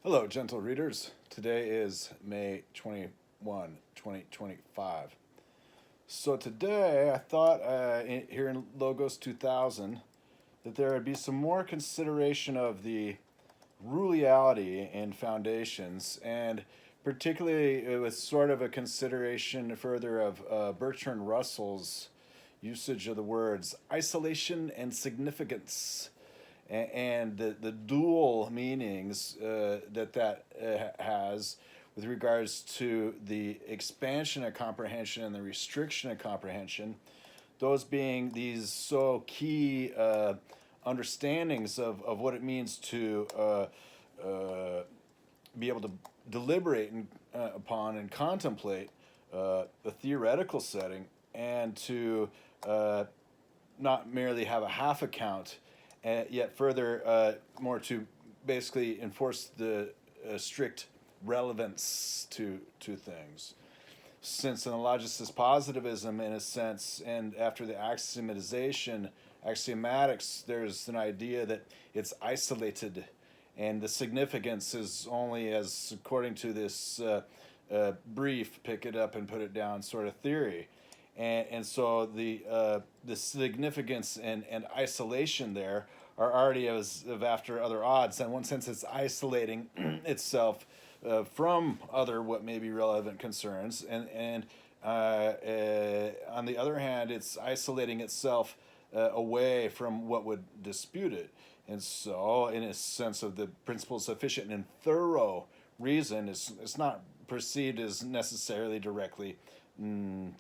Hello, gentle readers. Today is May 21, 2025. So today I thought here in Logos 2000 that there would be some more consideration of the Ruliality in foundations, and particularly with sort of a consideration further of Bertrand Russell's usage of the words isolation and significance, and the dual meanings that has with regards to the expansion of comprehension and the restriction of comprehension, those being these so key understandings of what it means to be able to deliberate upon and contemplate a theoretical setting, and to not merely have a half account, yet further more to basically enforce the strict relevance to things. Since in the logicist positivism, in a sense, and after the axiomatics, there's an idea that it's isolated, and the significance is only as, according to this brief, pick it up and put it down sort of theory. And so the significance and isolation there are already of after other odds. In one sense, it's isolating itself from other what may be relevant concerns, and on the other hand, it's isolating itself away from what would dispute it. And so, in a sense of the principle of sufficient and thorough reason, it's not perceived as necessarily directly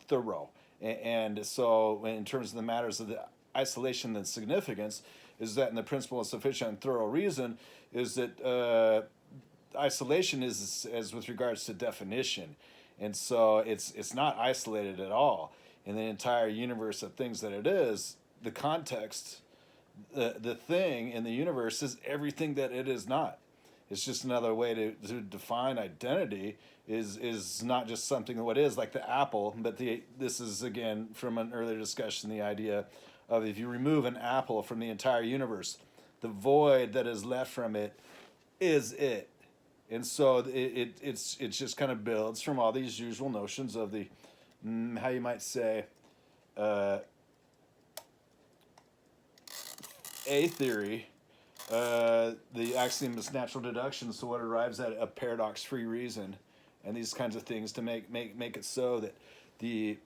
thorough. And so, in terms of the matters of the isolation and significance, is that in the principle of sufficient and thorough reason, is that isolation is as with regards to definition. And so it's not isolated at all in the entire universe of things that it is. The context, the thing in the universe is everything that it is not. It's just another way to define identity, is not just something what is, like the apple, but this is, again, from an earlier discussion, the idea of if you remove an apple from the entire universe, the void that is left from it is it. And so it's just kind of builds from all these usual notions of the, how you might say, A theory, the axiom is natural deduction, so what arrives at a paradox-free reason, and these kinds of things to make it so that the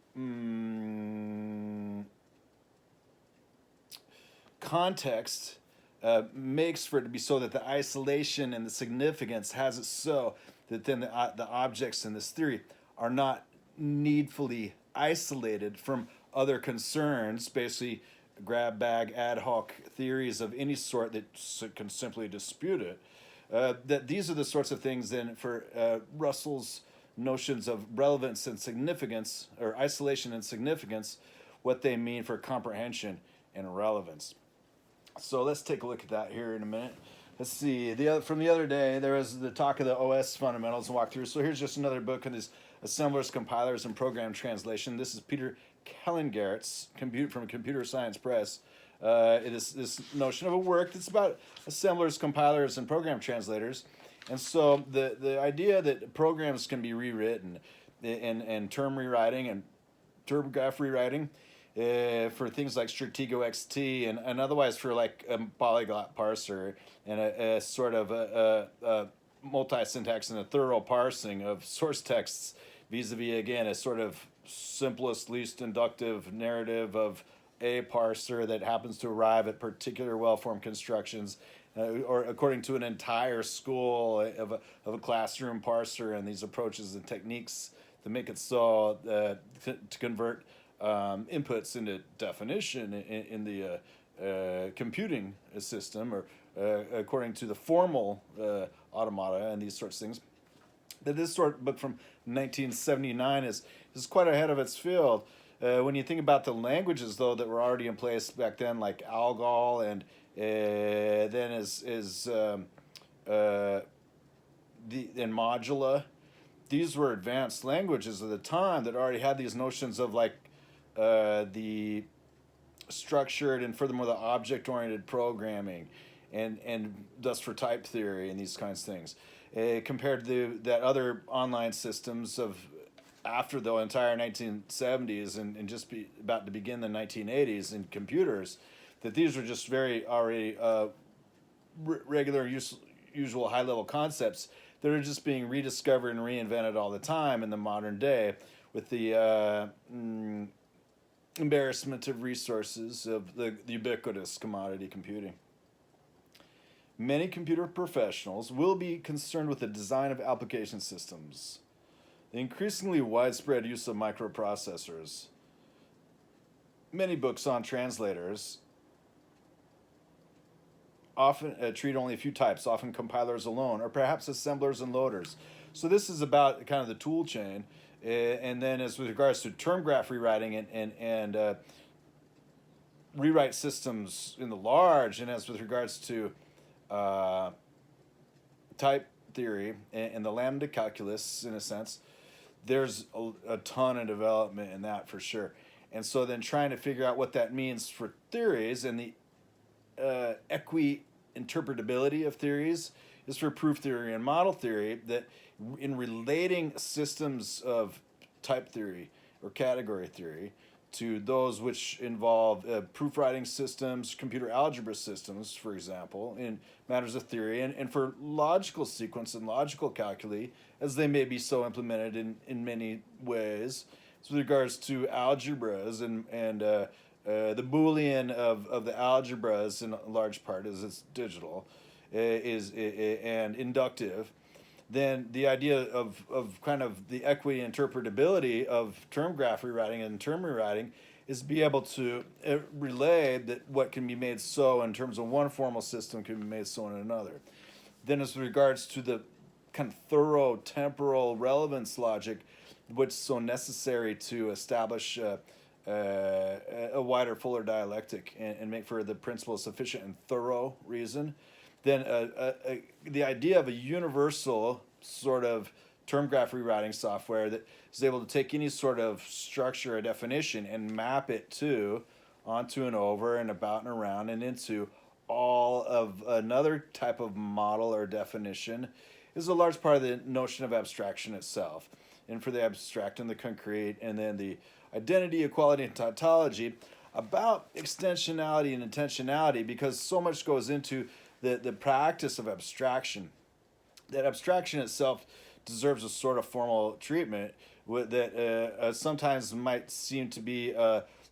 context makes for it to be so that the isolation and the significance has it so that then the objects in this theory are not needfully isolated from other concerns, basically grab bag ad hoc theories of any sort that can simply dispute it. That these are the sorts of things then for Russell's notions of relevance and significance, or isolation and significance, what they mean for comprehension and relevance. So let's take a look at that here in a minute. Let's see. From the other day, there was the talk of the OS fundamentals and walkthrough. So here's just another book on these assemblers, compilers, and program translation. This is Peter Calingaert's from Computer Science Press. It is this notion of a work that's about assemblers, compilers, and program translators. And so the idea that programs can be rewritten and term rewriting and term graph rewriting, for things like Stratego-XT and otherwise for like a polyglot parser and a sort of a multi-syntax and a thorough parsing of source texts vis-a-vis, again, a sort of simplest, least inductive narrative of a parser that happens to arrive at particular well-formed constructions, or according to an entire school of a classroom parser, and these approaches and techniques to make it so to convert inputs into definition in the computing system, or according to the formal automata and these sorts of things. That this sort of book from 1979 is quite ahead of its field. When you think about the languages, though, that were already in place back then, like Algol, and then Modula, these were advanced languages of the time that already had these notions of like the structured and furthermore the object-oriented programming and thus for type theory and these kinds of things, compared to that other online systems of after the entire 1970s and just about to begin the 1980s in computers, that these were just very already regular, usual high-level concepts that are just being rediscovered and reinvented all the time in the modern day with the embarrassment of resources of the ubiquitous commodity computing. Many computer professionals will be concerned with the design of application systems, the increasingly widespread use of microprocessors. Many books on translators often treat only a few types, often compilers alone, or perhaps assemblers and loaders. So this is about kind of the tool chain. And then as with regards to term graph rewriting and rewrite systems in the large, and as with regards to type theory and the lambda calculus, in a sense, there's a ton of development in that for sure. And so then trying to figure out what that means for theories and the equi-interpretability of theories is for proof theory and model theory, that in relating systems of type theory or category theory to those which involve proof writing systems, computer algebra systems, for example, in matters of theory, and for logical sequence and logical calculi, as they may be so implemented in many ways. So with regards to algebras and the Boolean of the algebras in large part is it's digital, and inductive, then the idea of kind of the equi-interpretability of term graph rewriting and term rewriting is be able to relay that what can be made so in terms of one formal system can be made so in another. Then as regards to the kind of thorough temporal relevance logic, which is so necessary to establish a wider, fuller dialectic and make for the principle of sufficient and thorough reason, then the idea of a universal sort of term graph rewriting software that is able to take any sort of structure or definition and map it onto and over and about and around and into all of another type of model or definition is a large part of the notion of abstraction itself. And for the abstract and the concrete, and then the identity, equality, and tautology, about extensionality and intentionality, because so much goes into the practice of abstraction. That abstraction itself deserves a sort of formal treatment that sometimes might seem to be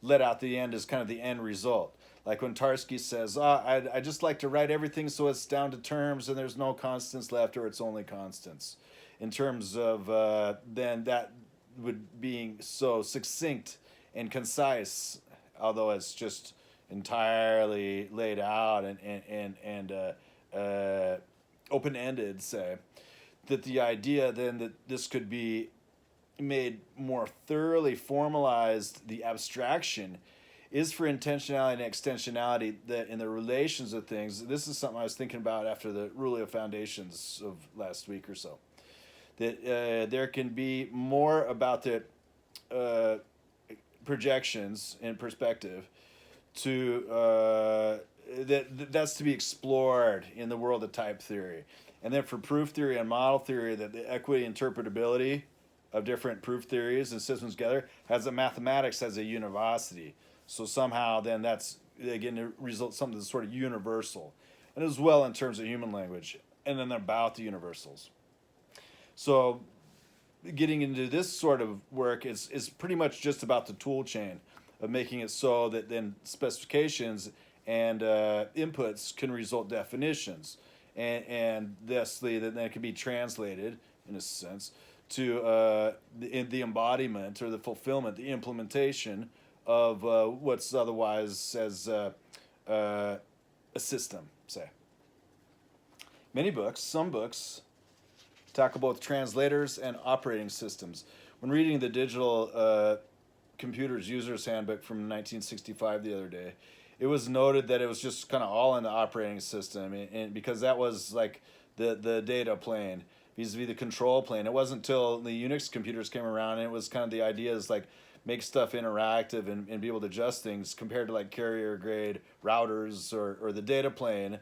let out the end as kind of the end result. Like when Tarski says, I just like to write everything so it's down to terms and there's no constants left, or it's only constants. In terms of then that would being so succinct and concise, although it's just entirely laid out and open-ended, say, that the idea then that this could be made more thoroughly formalized, the abstraction, is for intentionality and extensionality, that in the relations of things, this is something I was thinking about after the Ruliality Foundations of last week or so, that there can be more about the projections and perspective to that's to be explored in the world of type theory. And then for proof theory and model theory, that the equity interpretability of different proof theories and systems together has a mathematics has a univocity. So somehow then that's, again, it results something that's sort of universal. And as well in terms of human language, and then about the universals. So getting into this sort of work is pretty much just about the tool chain of making it so that then specifications and inputs can result definitions, and thusly that then it can be translated in a sense to the embodiment or the fulfillment, the implementation of what's otherwise as a system, say. Many books, some books, tackle both translators and operating systems. When reading the Digital Computers User's Handbook from 1965 the other day, it was noted that it was just kind of all in the operating system, and because that was like the data plane vis-a-vis the control plane. It wasn't until the Unix computers came around, and it was kind of the idea is like make stuff interactive and be able to adjust things compared to like carrier grade routers or the data plane,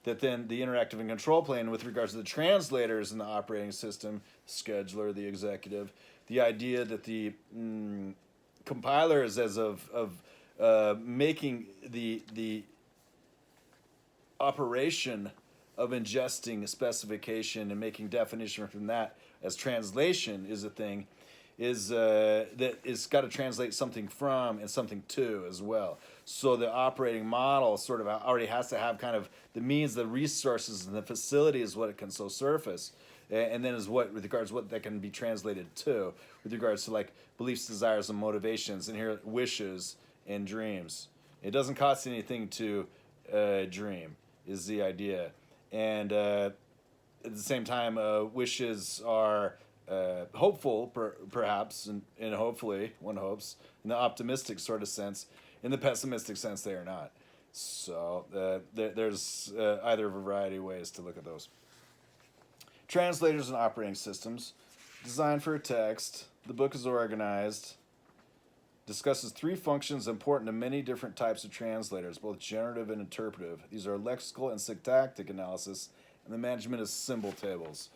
that then the interactive and control plane with regards to the translators in the operating system, scheduler, the executive, the idea that the compilers as of making the operation of ingesting a specification and making definition from that as translation is a thing, is that it's got to translate something from and something to as well. So the operating model sort of already has to have kind of the means, the resources, and the facilities what it can so surface. And then is what, with regards to what that can be translated to, with regards to like beliefs, desires, and motivations, and here wishes and dreams. It doesn't cost anything to dream, is the idea. And at the same time, wishes are hopeful, perhaps, and hopefully, one hopes, in the optimistic sort of sense. In the pessimistic sense, they are not. So there's either a variety of ways to look at those. Translators and operating systems. Designed for a text. The book is organized. Discusses 3 functions important to many different types of translators, both generative and interpretive. These are lexical and syntactic analysis, and the management of symbol tables.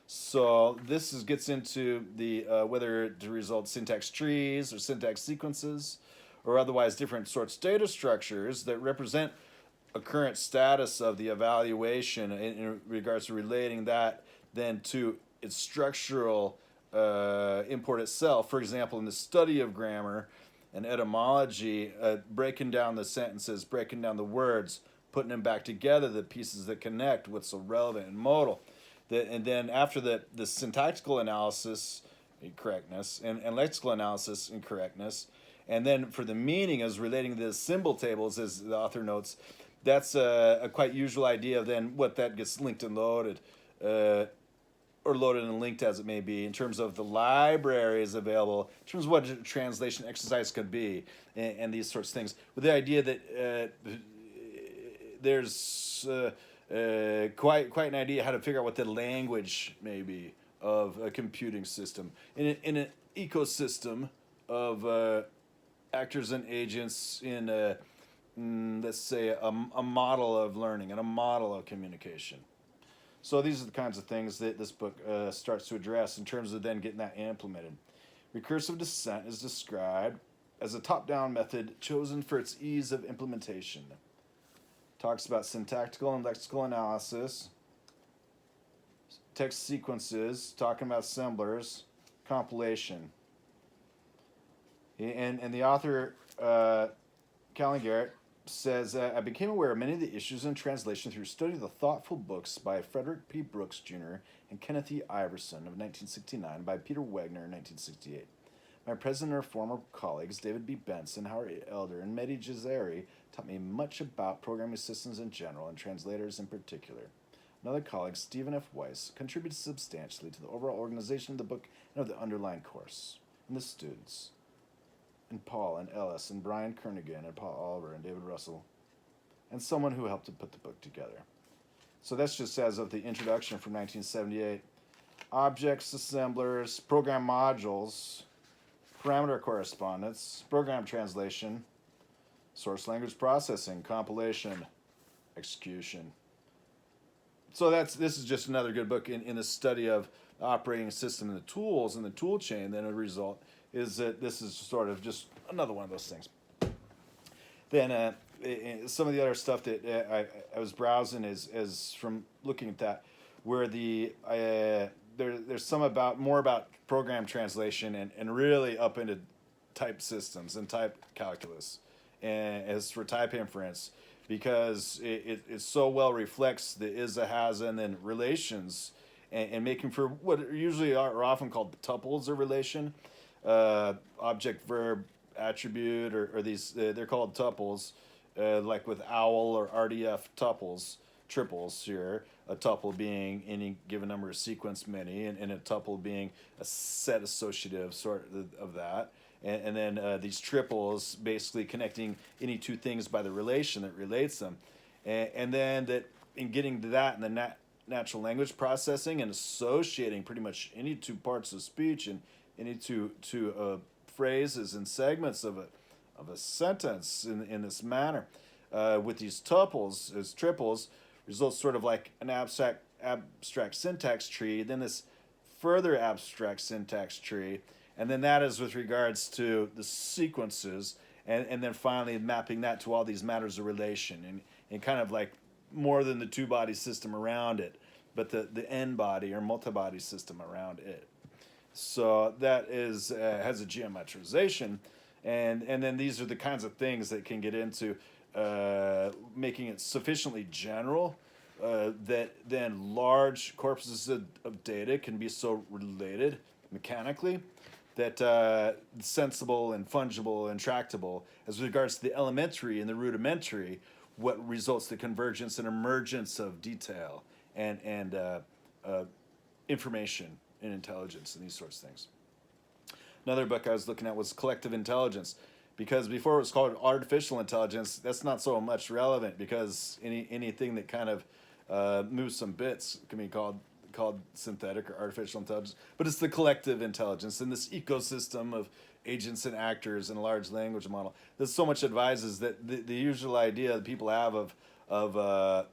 So this gets into the whether to result syntax trees or syntax sequences, or otherwise different sorts of data structures that represent a current status of the evaluation in regards to relating that then to its structural import itself. For example, in the study of grammar and etymology, breaking down the sentences, breaking down the words, putting them back together, the pieces that connect, what's so relevant and modal. And then after the syntactical analysis, correctness, and lexical analysis and correctness, and then for the meaning as relating to the symbol tables, as the author notes, that's a quite usual idea of then what that gets linked and loaded, or loaded and linked as it may be, in terms of the libraries available, in terms of what a translation exercise could be, and these sorts of things, with the idea that there's quite an idea how to figure out what the language may be of a computing system in an ecosystem of actors and agents in let's say a model of learning and a model of communication. So these are the kinds of things that this book starts to address in terms of then getting that implemented. Recursive descent is described as a top-down method chosen for its ease of implementation. Talks about syntactical and lexical analysis, text sequences, talking about assemblers, compilation. And the author, Calingaert, says, I became aware of many of the issues in translation through study of the thoughtful books by Frederick P. Brooks, Jr. and Kenneth E. Iverson of 1969, by Peter Wagner in 1968. My present or former colleagues, David B. Benson, Howard Elder, and Mehdi Jazari, taught me much about programming systems in general and translators in particular. Another colleague, Stephen F. Weiss, contributed substantially to the overall organization of the book and of the underlying course. And the students, and Paul and Ellis and Brian Kernighan and Paul Oliver and David Russell, and someone who helped to put the book together. So that's just as of the introduction from 1978. Objects, assemblers, program modules, parameter correspondence, program translation, source language processing, compilation, execution. So this is just another good book in the study of the operating system and the tools and the tool chain. Then a result is that this is sort of just another one of those things. Then some of the other stuff that I was browsing is from looking at that, where there's some more about program translation and really up into type systems and type calculus, and as for type inference, because it so well reflects the is, a, has, and then relations, and making for what usually are often called tuples of relation, object, verb, attribute, or these, they're called tuples, like with OWL or RDF tuples, triples here, a tuple being any given number of sequence many, and a tuple being a set associative sort of that. And then these triples basically connecting any two things by the relation that relates them. And then that in getting to that in the natural language processing and associating pretty much any two parts of speech and any two phrases and segments of a sentence in this manner with these tuples as triples, results sort of like an abstract syntax tree, then this further abstract syntax tree, and then that is with regards to the sequences, and then finally mapping that to all these matters of relation, and kind of like more than the two-body system around it, but the n-body or multi-body system around it. So that is has a geometrization, and then these are the kinds of things that can get into making it sufficiently general that then large corpuses of data can be so related mechanically that sensible and fungible and tractable as regards to the elementary and the rudimentary, what results the convergence and emergence of detail and information and intelligence and these sorts of things. Another book I was looking at was Collective Intelligence, because before it was called artificial intelligence, that's not so much relevant, because anything that kind of moves some bits can be called synthetic or artificial intelligence. But it's the collective intelligence and this ecosystem of agents and actors in a large language model. There's so much advises that the usual idea that people have of a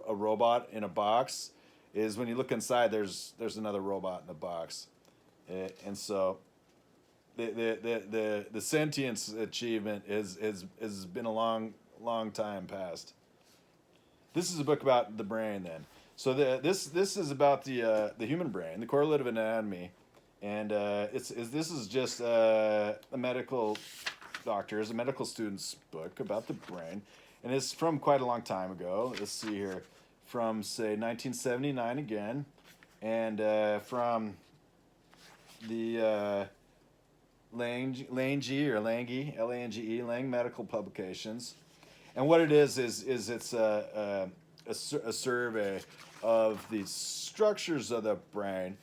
robot in a box is when you look inside, there's another robot in the box, and so the sentience achievement has been a long time past. This is a book about the brain then. So this is about the human brain, the correlative anatomy, and this is just a medical doctor's, a medical student's book about the brain, and it's from quite a long time ago. Let's see here, from say 1979 again, and from the Lange Lang Medical Publications, and what it is it's a survey of the structures of the brain,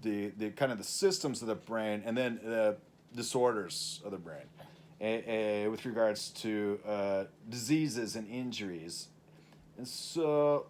the kind of the systems of the brain, and then disorders of the brain, with regards to diseases and injuries, and so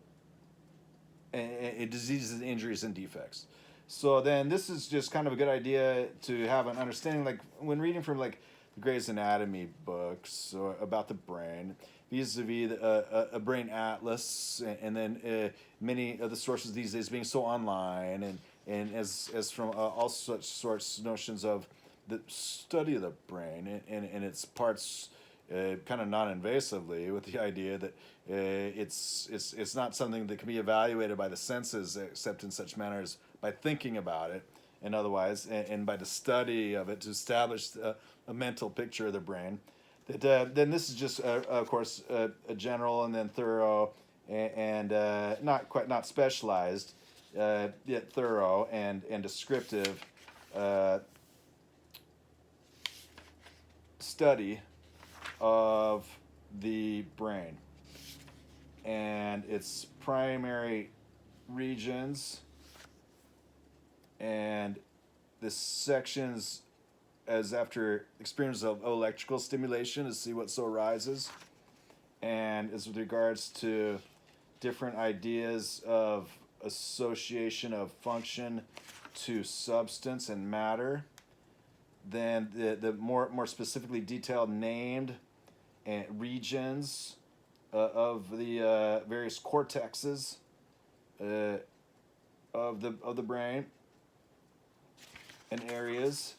diseases, injuries, and defects. So then this is just kind of a good idea to have an understanding, like when reading from like the Gray's Anatomy books or about the brain, vis-a-vis a brain atlas, and then many of the sources these days being so online, and as from all such sorts notions of the study of the brain and its parts, kind of non-invasively, with the idea that it's not something that can be evaluated by the senses except in such manner as by thinking about it, and otherwise, and by the study of it to establish a mental picture of the brain. That then this is just of course a general and then thorough and not specialized, yet thorough and descriptive study of the brain and its primary regions and the sections as after experience of electrical stimulation to see what so arises, and as with regards to different ideas of association of function to substance and matter, then the more specifically detailed named regions of the various cortexes of the brain and areas,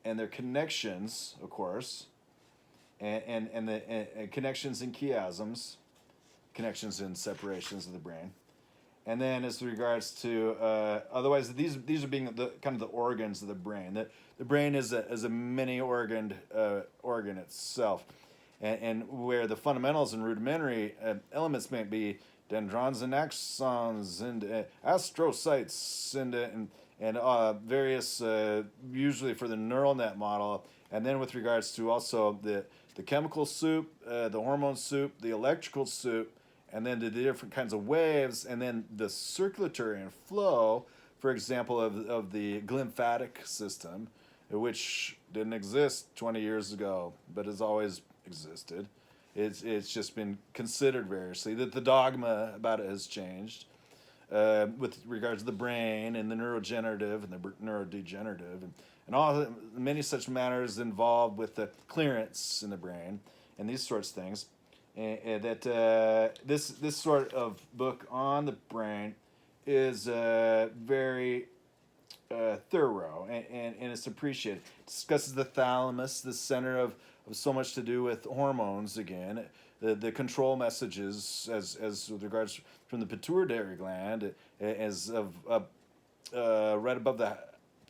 and their connections, of course, and the connections and chiasms, connections and separations of the brain. And then as regards to otherwise, these are being the kind of the organs of the brain. The brain is a many-organed organ itself, and where the fundamentals and rudimentary elements may be dendrons and axons and astrocytes and various, usually for the neural net model, and then with regards to also the chemical soup, the hormone soup, the electrical soup, and then the different kinds of waves, and then the circulatory and flow, for example, of the glymphatic system, which didn't exist 20 years ago, but has always existed. It's just been considered variously, that the dogma about it has changed. With regards to the brain and the neurogenerative and the neurodegenerative and all many such matters involved with the clearance in the brain and these sorts of things. and that this sort of book on the brain is very thorough, and it's appreciated. It discusses the thalamus, the center of so much to do with hormones again, the control messages as with regards from the pituitary gland, as of right above the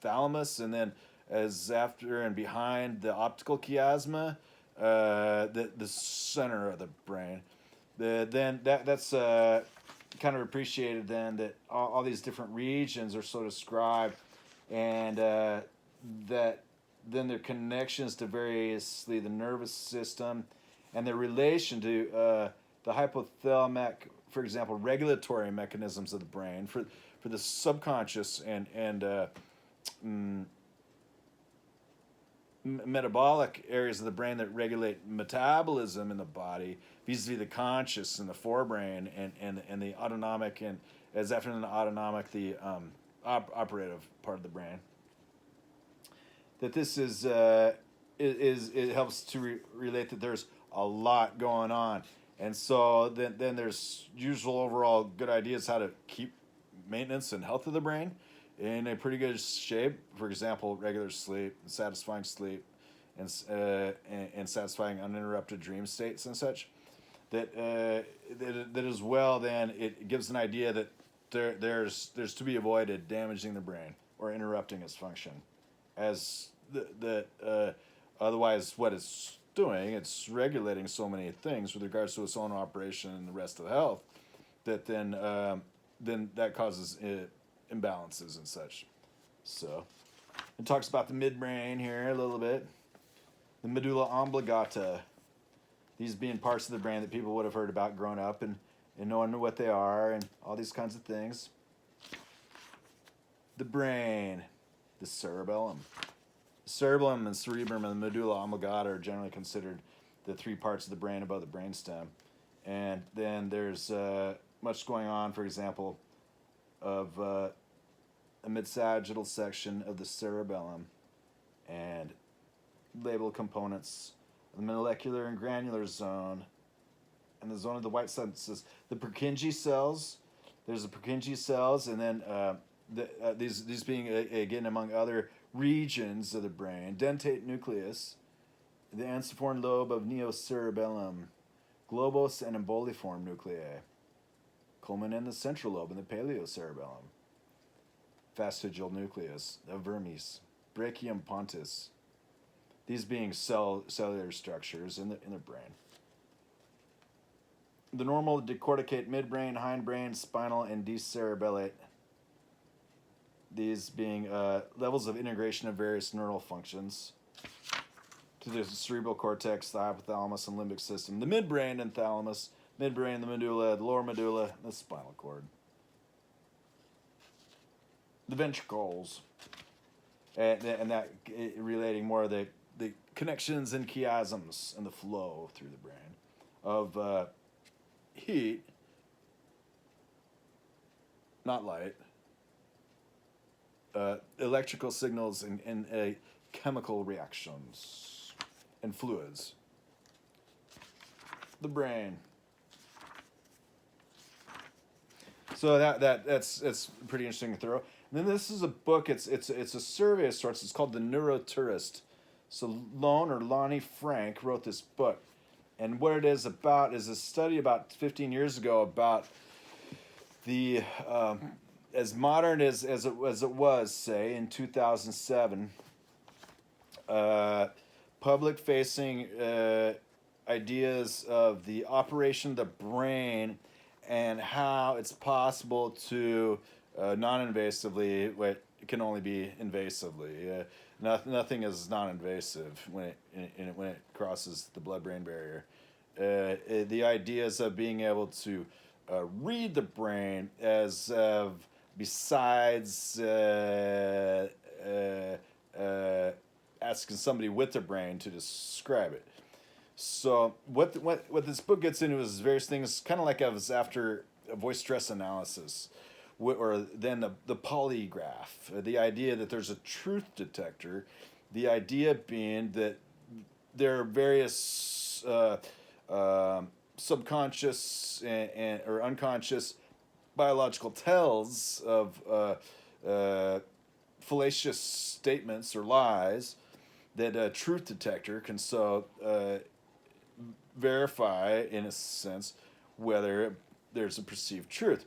thalamus, and then as after and behind the optical chiasma, the center of the brain. Then that's kind of appreciated then that all these different regions are so described, and that then their connections to variously the nervous system and their relation to the hypothalamic, for example, regulatory mechanisms of the brain for the subconscious and metabolic areas of the brain that regulate metabolism in the body vis-a-vis the conscious and the forebrain and the autonomic, and as after the autonomic, the operative part of the brain. That this is it helps to relate that there's a lot going on, and so then there's usual overall good ideas how to keep maintenance and health of the brain in a pretty good shape. For example, regular sleep, satisfying sleep, and satisfying uninterrupted dream states and such. That as well, then it gives an idea that there's to be avoided damaging the brain or interrupting its function, as otherwise what it's doing, it's regulating so many things with regards to its own operation and the rest of the health, that then that causes imbalances and such. So it talks about the midbrain here a little bit, the medulla oblongata, these being parts of the brain that people would have heard about growing up and knowing what they are and all these kinds of things. The brain, the cerebellum. The cerebellum and cerebrum and the medulla oblongata are generally considered the three parts of the brain above the brainstem. And then there's much going on, for example, of a mid-sagittal section of the cerebellum and labeled components of the molecular and granular zone and the zone of the white substances. The Purkinje cells, there's the Purkinje cells, and then these being, again, among other regions of the brain, dentate nucleus, the ensiform lobe of neocerebellum, globose and emboliform nuclei, culmen in the central lobe in the paleocerebellum, fastigial nucleus of vermis, brachium pontis, these being cellular structures in the brain. The normal decorticate midbrain, hindbrain, spinal, and decerebellate, these being levels of integration of various neural functions to the cerebral cortex, the hypothalamus and limbic system, the midbrain and thalamus, midbrain, the medulla, the lower medulla, the spinal cord. The ventricles, and that relating more of the connections and chiasms and the flow through the brain of heat, not light, electrical signals and chemical reactions and fluids. The brain. So that's pretty interesting and thorough. And then this is a book. It's a survey of sorts. It's called The Neurotourist. So Lonnie Frank wrote this book, and what it is about is a study about 15 years ago about the as modern as it was, say, in 2007, public-facing ideas of the operation of the brain and how it's possible to non-invasively, it can only be invasively. Nothing is non-invasive when it crosses the blood-brain barrier. The ideas of being able to read the brain as besides asking somebody with the brain to describe it. So what this book gets into is various things, kind of like I was after a voice stress analysis, or then the polygraph, the idea that there's a truth detector, the idea being that there are various subconscious or unconscious biological tells of fallacious statements or lies that a truth detector can verify, in a sense, whether there's a perceived truth.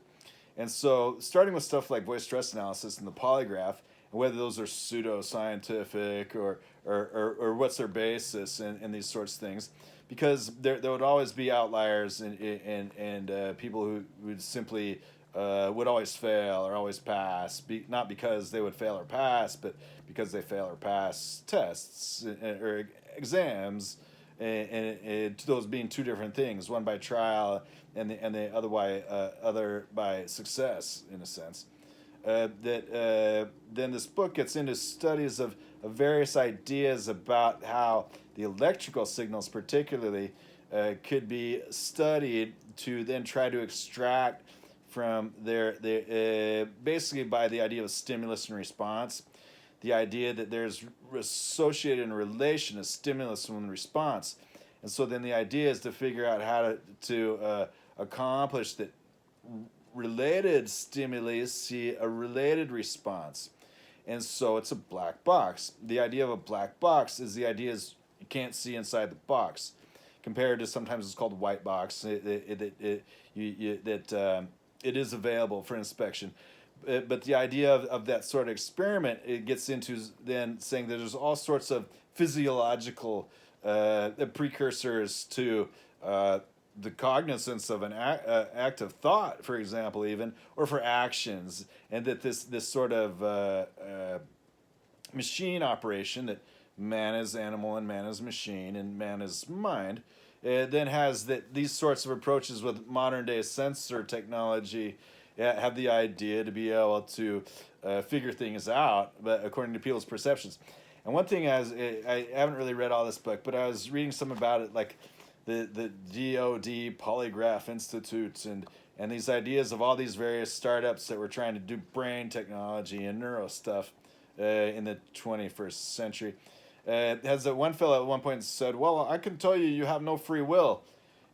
And so, starting with stuff like voice stress analysis and the polygraph, and whether those are pseudo-scientific or what's their basis and these sorts of things, because there would always be outliers and people who would simply would always fail or always pass, not because they would fail or pass, but because they fail or pass tests or exams, and those being two different things, one by trial and the other by success, in a sense. Then this book gets into studies of various ideas about how the electrical signals particularly could be studied to then try to extract from basically by the idea of stimulus and response, the idea that there's associated in relation a stimulus and response. And so then the idea is to figure out how to accomplish that related stimuli see a related response. And so it's a black box. The idea of a black box is the idea is you can't see inside the box, compared to sometimes it's called a white box. It is available for inspection. But the idea of that sort of experiment, it gets into then saying that there's all sorts of physiological precursors to the cognizance of an act of thought, for example, even, or for actions, and that this sort of machine operation, that man is animal and man is machine and man is mind, then has these sorts of approaches with modern day sensor technology have the idea to be able to figure things out, but according to people's perceptions. And one thing I haven't really read all this book, but I was reading some about it, like the DoD Polygraph Institute and these ideas of all these various startups that were trying to do brain technology and neuro stuff in the 21st century. Has one fellow at one point said, "Well, I can tell you have no free will."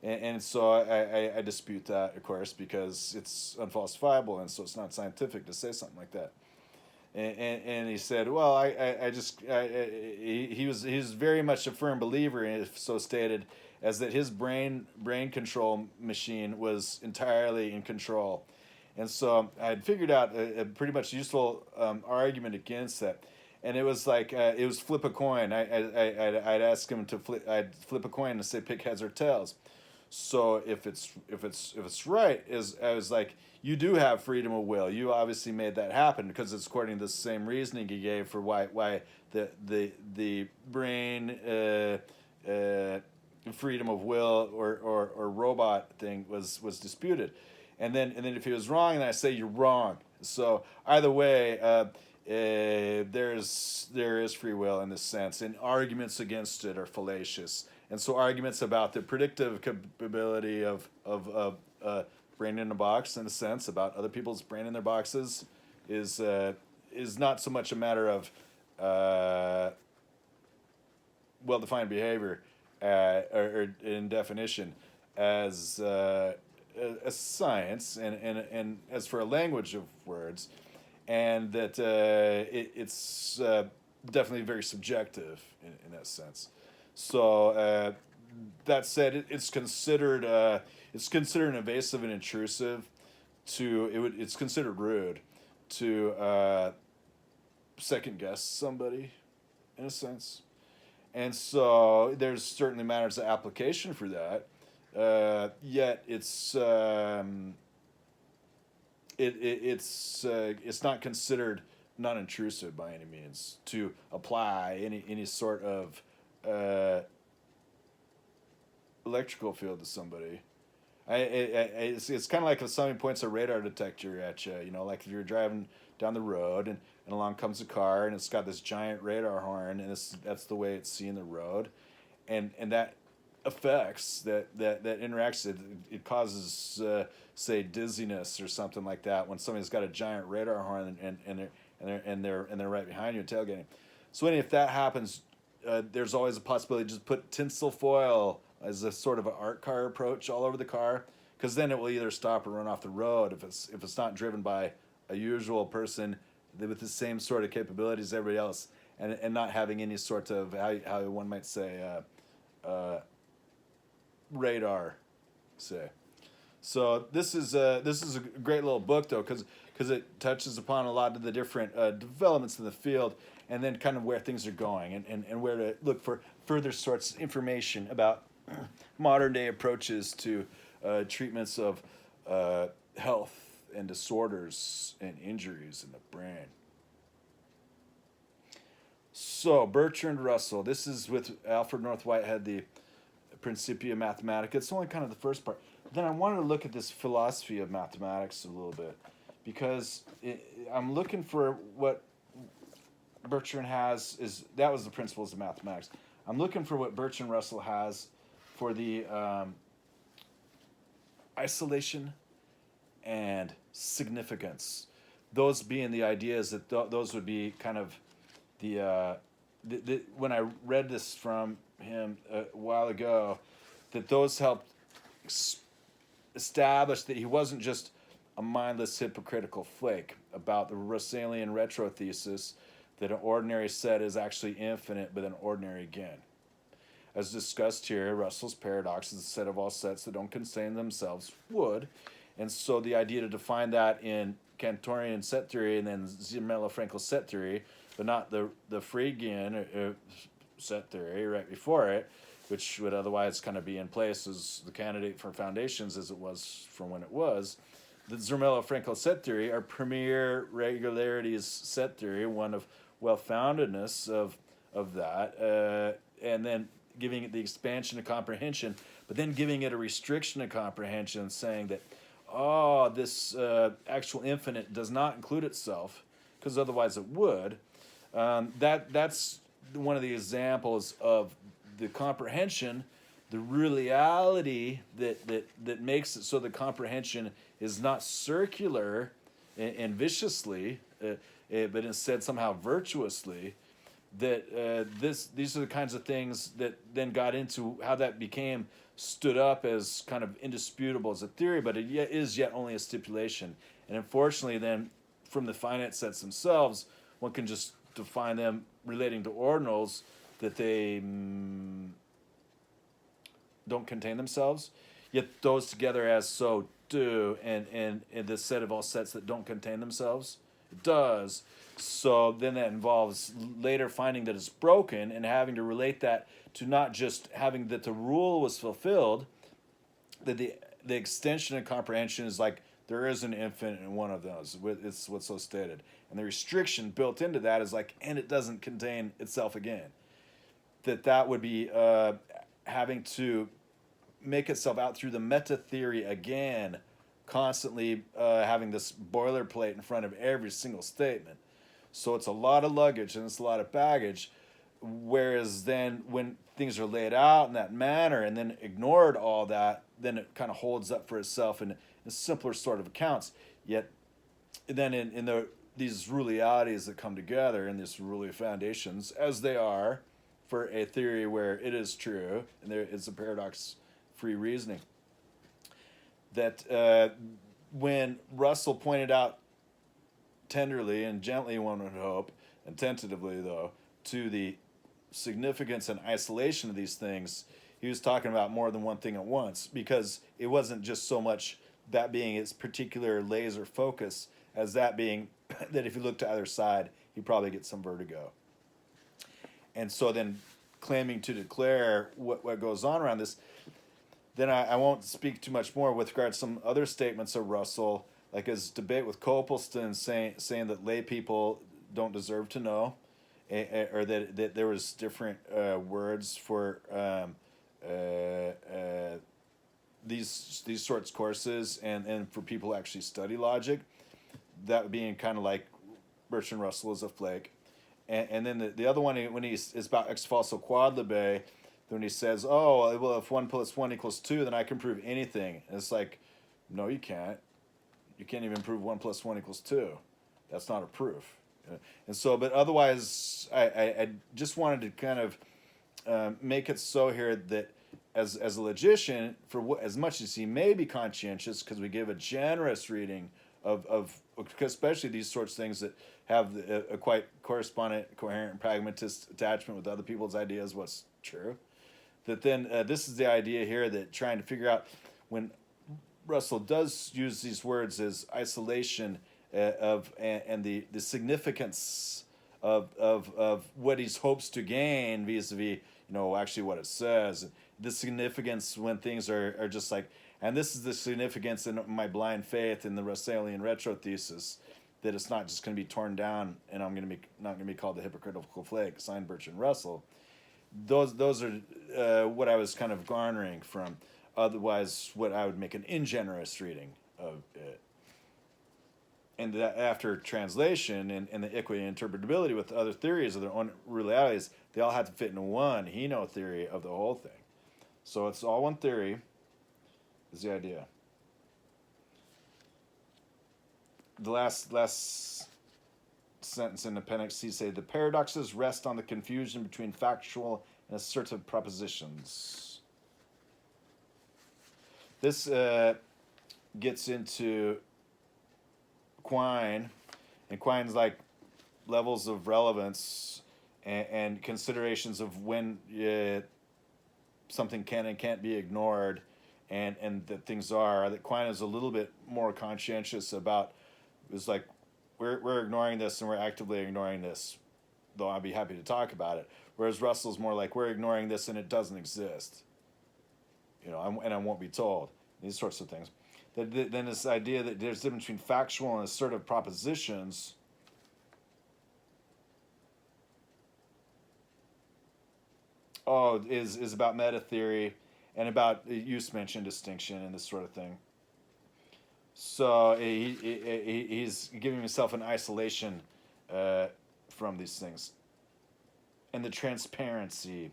And so I dispute that, of course, because it's unfalsifiable, and so it's not scientific to say something like that. And he said, well, he's very much a firm believer, if so stated, as that his brain control machine was entirely in control. And so I had figured out a pretty much useful argument against that. And it was like, it was flip a coin. I'd ask him I'd flip a coin and say pick heads or tails. So if it's right, I was like, you do have freedom of will. You obviously made that happen because it's according to the same reasoning he gave for why the brain freedom of will or robot thing was disputed. And then if he was wrong, then I say you're wrong. So either way, there is free will in this sense, and arguments against it are fallacious. And so arguments about the predictive capability of brain in a box, in a sense, about other people's brain in their boxes, is not so much a matter of well-defined behavior or in definition as a science, and as for a language of words, and that it's definitely very subjective in that sense. So that said, it's considered invasive and intrusive. It's considered rude to second guess somebody, in a sense, and so there's certainly matters of application for that. Yet it's not considered non-intrusive by any means to apply any sort of electrical field to somebody. It's kind of like if somebody points a radar detector at you, like if you're driving down the road and along comes a car and it's got this giant radar horn, and that's the way it's seeing the road, and that affects that interacts. It causes say dizziness or something like that when somebody's got a giant radar horn and they're right behind you tailgating. So if that happens, there's always a possibility to just put tinsel foil as a sort of an art car approach all over the car, because then it will either stop or run off the road if it's not driven by a usual person with the same sort of capabilities as everybody else, and not having any sort of how one might say radar, say. So this is a great little book though, because it touches upon a lot of the different developments in the field, and then kind of where things are going, and where to look for further sorts of information about modern day approaches to treatments of health and disorders and injuries in the brain. So Bertrand Russell, this is with Alfred North Whitehead, the Principia Mathematica. It's only kind of the first part. Then I wanted to look at this philosophy of mathematics a little bit, because I'm looking for what Bertrand has that was the principles of mathematics. I'm looking for what Bertrand Russell has for the isolation and significance. Those being the ideas that those would be kind of the when I read this from him a while ago, that those helped establish that he wasn't just a mindless hypocritical flake about the Russellian retro-thesis that an ordinary set is actually infinite but an ordinary again. As discussed here, Russell's paradox is a set of all sets that don't contain themselves would, and so the idea to define that in Cantorian set theory and then Zermelo-Fraenkel set theory, but not the Phrygian set theory right before it, which would otherwise kind of be in place as the candidate for foundations as it was from when it was. The Zermelo-Fraenkel set theory, our premier regularities set theory, one of well-foundedness of that, and then giving it the expansion of comprehension, but then giving it a restriction of comprehension, saying that, this actual infinite does not include itself, because otherwise it would. That's one of the examples of the comprehension, the Ruliality that makes it so the comprehension is not circular and viciously, but instead somehow virtuously. That these are the kinds of things that then got into how that became stood up as kind of indisputable as a theory, but it is yet only a stipulation. And unfortunately, then from the finite sets themselves, one can just define them relating to ordinals that they don't contain themselves, yet those together as so do, and the set of all sets that don't contain themselves, it does. So then that involves later finding that it's broken and having to relate that to not just having that the rule was fulfilled, that the extension and comprehension is like there is an infinite in one of those. It's what's so stated. And the restriction built into that is like, and it doesn't contain itself again. That would be having to make itself out through the meta theory again, constantly having this boilerplate in front of every single statement. So it's a lot of luggage and it's a lot of baggage. Whereas then when things are laid out in that manner and then ignored all that, then it kind of holds up for itself in simpler sort of accounts. Yet then in these Rulialities that come together in these Rulia foundations, as they are for a theory where it is true, and there is a paradox-free reasoning, that when Russell pointed out tenderly and gently, one would hope, and tentatively though, to the significance and isolation of these things, he was talking about more than one thing at once, because it wasn't just so much that being its particular laser focus as that being that if you look to either side, he'd probably get some vertigo. And so then claiming to declare what goes on around this, then I won't speak too much more with regard to some other statements of Russell, like his debate with Copleston saying that lay people don't deserve to know, or that there was different words for these sorts of courses and for people who actually study logic, that being kind of like Bertrand Russell is a flake. And then the other one, when is about ex falso quod libe, when he says, oh, well, if 1 + 1 = 2, then I can prove anything. And it's like, no, you can't. You can't even prove 1 + 1 = 2. That's not a proof. And so, but otherwise, I just wanted to kind of make it so here that as a logician, for as much as he may be conscientious, because we give a generous reading of especially these sorts of things that have a quite correspondent, coherent, and pragmatist attachment with other people's ideas, what's true. That then this is the idea here that trying to figure out when Russell does use these words as isolation and the significance of what he hopes to gain vis-a-vis, actually what it says. The significance when things are just like, and this is the significance in my blind faith in the Russellian retro-thesis, that it's not just going to be torn down and I'm going to be not going to be called the hypocritical flake, signed Bertrand Russell. Those are what I was kind of garnering from. Otherwise, what I would make an ingenerous reading of it. And that after translation and the equi-interpretability with other theories of their own realities, they all have to fit into one heno-theory of the whole thing. So it's all one theory, is the idea. The last sentence in Appendix C say, the paradoxes rest on the confusion between factual and assertive propositions. This gets into Quine, and Quine's like levels of relevance and considerations of when something can and can't be ignored, and that things are. That Quine is a little bit more conscientious about. It's like we're ignoring this and we're actively ignoring this, though I'd be happy to talk about it. Whereas Russell's more like we're ignoring this and it doesn't exist. And I won't be told. These sorts of things. Then this idea that there's a difference between factual and assertive propositions. Is about meta theory and about use mention distinction and this sort of thing. So he's giving himself an isolation from these things. And the transparency.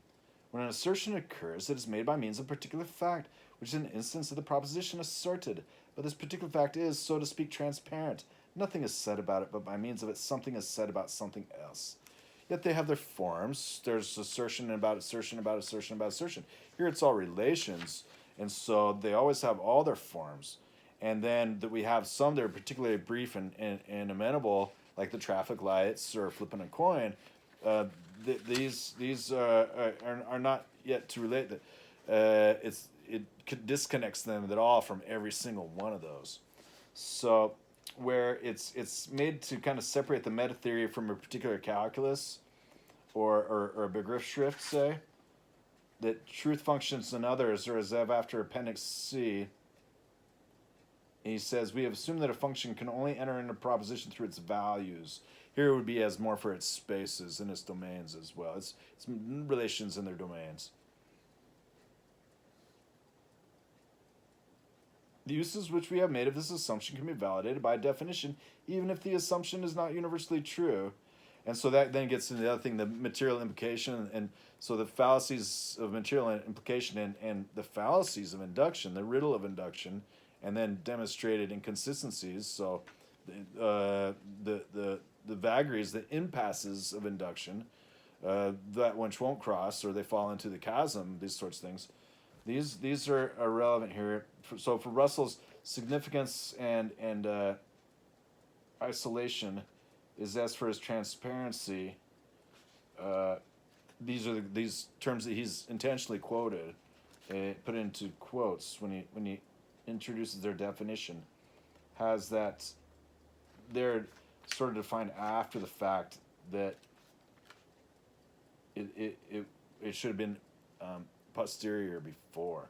When an assertion occurs, it is made by means of a particular fact, which is an instance of the proposition asserted. But this particular fact is, so to speak, transparent. Nothing is said about it, but by means of it, something is said about something else. Yet they have their forms. There's assertion about assertion about assertion about assertion. Here it's all relations, and so they always have all their forms. And then that we have some that are particularly brief and amenable, like the traffic lights or flipping a coin. These are not yet to relate that it disconnects them at all from every single one of those. So where it's made to kind of separate the meta theory from a particular calculus or a Begriffsschrift, say, that truth functions and others are as if after Appendix C. He says, we have assumed that a function can only enter into a proposition through its values. Here it would be as more for its spaces and its domains as well. It's relations in their domains. The uses which we have made of this assumption can be validated by definition, even if the assumption is not universally true. And so that then gets into the other thing, the material implication. And so the fallacies of material implication and the fallacies of induction, the riddle of induction, and then demonstrated inconsistencies. So the vagaries, the impasses of induction, that which won't cross, or they fall into the chasm, these sorts of things. These are relevant here. So for Russell's significance and isolation is as for his transparency. These are these terms that he's intentionally quoted, put into quotes when he introduces their definition, has that they're sort of defined after the fact that it should have been posterior before.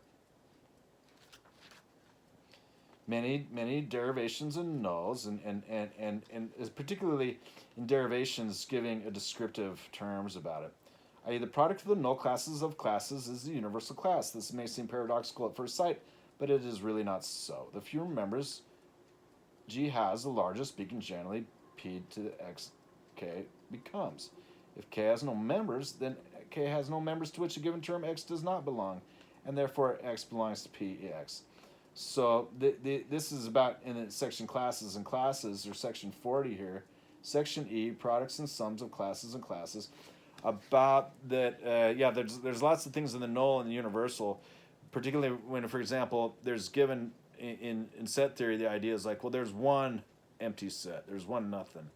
Many derivations and nulls and particularly in derivations giving a descriptive terms about it. I.e. the product of the null classes of classes is the universal class. This may seem paradoxical at first sight, but it is really not so. The fewer members G has, the larger speaking generally P to the X K becomes. If K has no members, then K has no members to which a given term X does not belong, and therefore X belongs to PX. So this is about in the section classes and classes, or section 40 here, section E, products and sums of classes about that. There's lots of things in the null and the universal, particularly when, for example, there's given in set theory, the idea is like, well, there's one empty set, there's one nothing,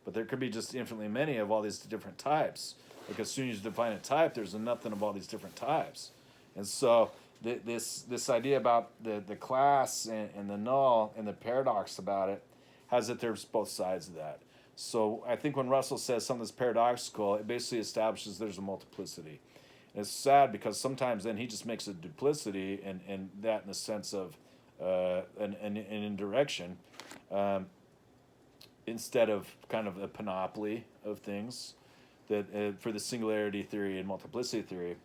but there could be just infinitely many of all these different types. Like as soon as you define a type, there's a nothing of all these different types, and so this idea about the class and the null and the paradox about it has that there's both sides of that. So I think when Russell says something that's paradoxical, it basically establishes there's a multiplicity. And it's sad because sometimes then he just makes a duplicity, and that in the sense of an indirection, instead of kind of a panoply of things that for the singularity theory and multiplicity theory.